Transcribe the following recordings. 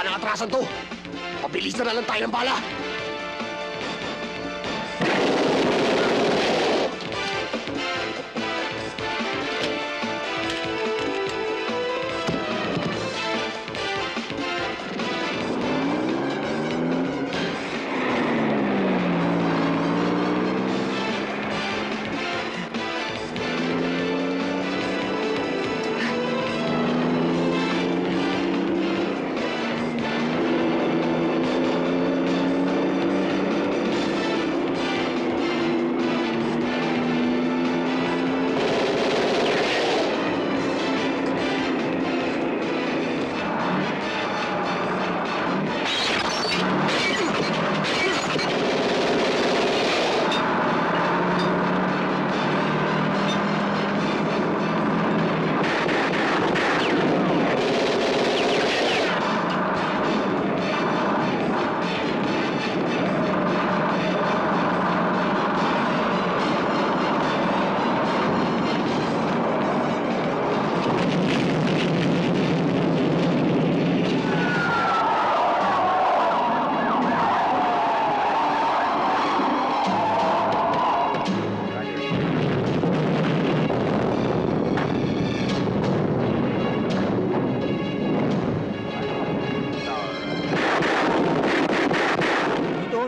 Wala nang atrasan to. Pabilisan na lang tayo ng bala.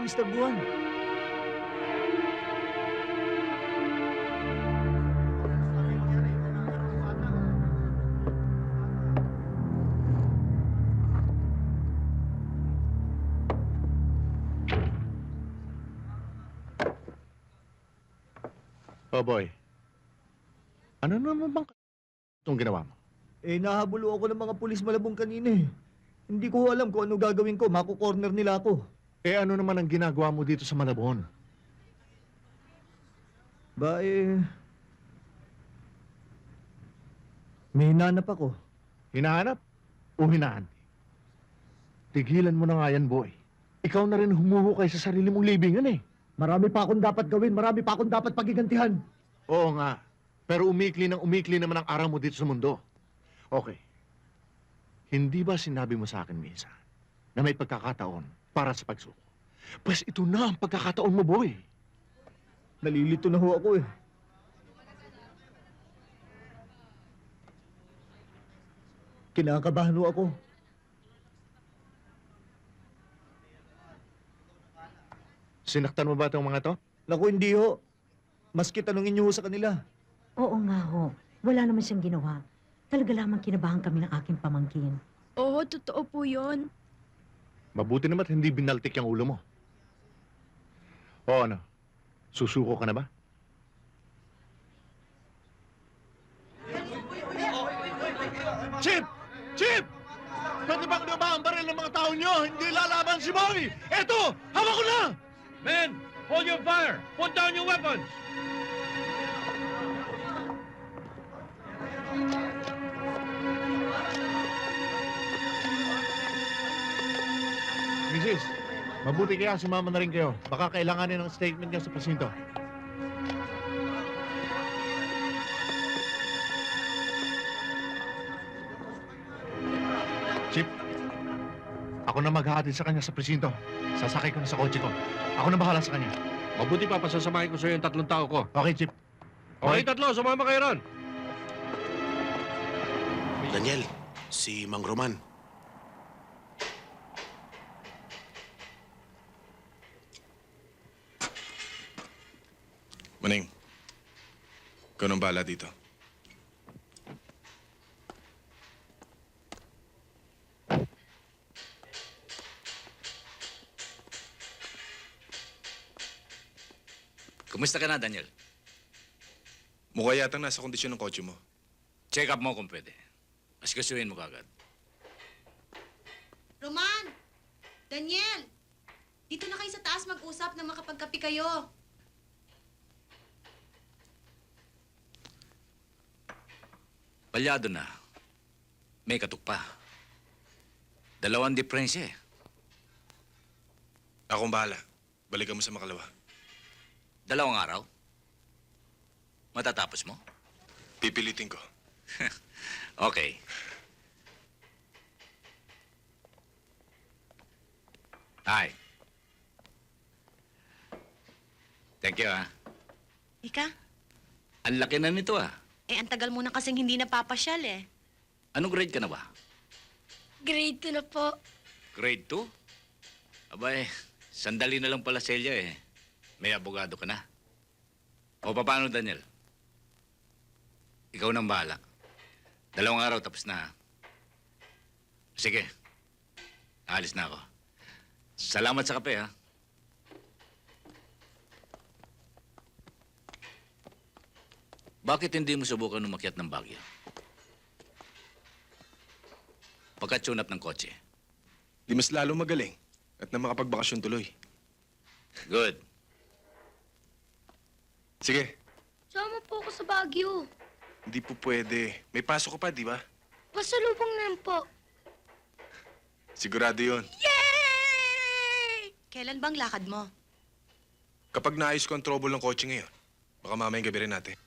Mr. Buwan. Oh boy, ano naman bang itong ginawa mo? Nahabulo ako ng mga pulis malabong kanina eh. Hindi ko alam kung ano gagawin ko. Maku-corner nila ako. Ano naman ang ginagawa mo dito sa Malabon? May hinanap ako. Hinahanap o hinahanti? Tigilan mo na nga yan, boy. Ikaw na rin humuhukay sa sarili mong libingan eh. Marami pa akong dapat gawin. Marami pa akong dapat pagigantihan. Oo nga, pero umikli naman ang araw mo dito sa mundo. Okay. Hindi ba sinabi mo sa akin minsan na may pagkakataon para sa pagsuko? Pues ito na ang pagkakataon mo, boy. Nalilito na ho ako eh. Kinakabahan ho ako. Sinaktan mo ba itong mga to? Naku, hindi ho. Maski tanungin niyo ho sa kanila. Oo nga ho. Wala naman siyang ginawa. Talaga lamang kinabahan kami ng aking pamangkin. Oo, totoo po yun. Mabuti naman at hindi binaltik yung ulo mo. O ano? Susuko ka na ba? Chip! Chip! Pwede bang naba ang baril ng mga tao nyo? Hindi lalaban si Boy! Eto! Hawak ko na! Men, hold your fire! Put down your weapons! Mrs., mabuti kaya sumama na rin kayo. Baka kailanganin ng statement niya sa pasinto. Chip, ako na maghahatid sa kanya sa presinto. Sasakay ko na sa kotse ko. Ako na bahala sa kanya. Mabuti pa, pasasamahin ko sa'yo yung 3 tao ko. Okay, Chip. Okay, 3, sumama kayo ron. Daniel, si Mang Roman. Maning, ikaw nang bahala dito. Kumusta ka na, Daniel? Mukha yatang nasa kondisyon ng kotse mo. Check up mo kung pwede. Asikasuhin mo kagad. Roman! Daniel! Dito na kayo sa taas mag-usap na makapagkapi kayo. Palyado na. May katok pa. 2 diferensya eh. Akong bahala. Balikan mo sa Makalawa. 2 araw? Matatapos mo? Pipilitin ko. Okay. Hi. Thank you, Ika? Ang laki na nito, Ang tagal mo na kasing hindi napapasyal eh. Anong grade ka na ba? Grade 2 na po. Grade 2? Abay, sandali na lang pala, Celia, May abogado ka na. O, paano, Daniel? Ikaw nang bahala. 2 araw tapos na. Sige. Aalis na ako. Salamat sa kape, Bakit hindi mo subukan umakyat ng Baguio? Pagka-tune up ng kotse. Di mas lalo magaling at na makapagbakasyon tuloy. Good. Sige, Sama po ako sa Baguio. hindi po pwede. May pasok ka pa, di ba? Pasalubong na lang po. Sigurado yun. Kailan bang lakad mo? Kapag naayos ko ang trouble ng kotse ngayon, baka mamayang gabi rin natin.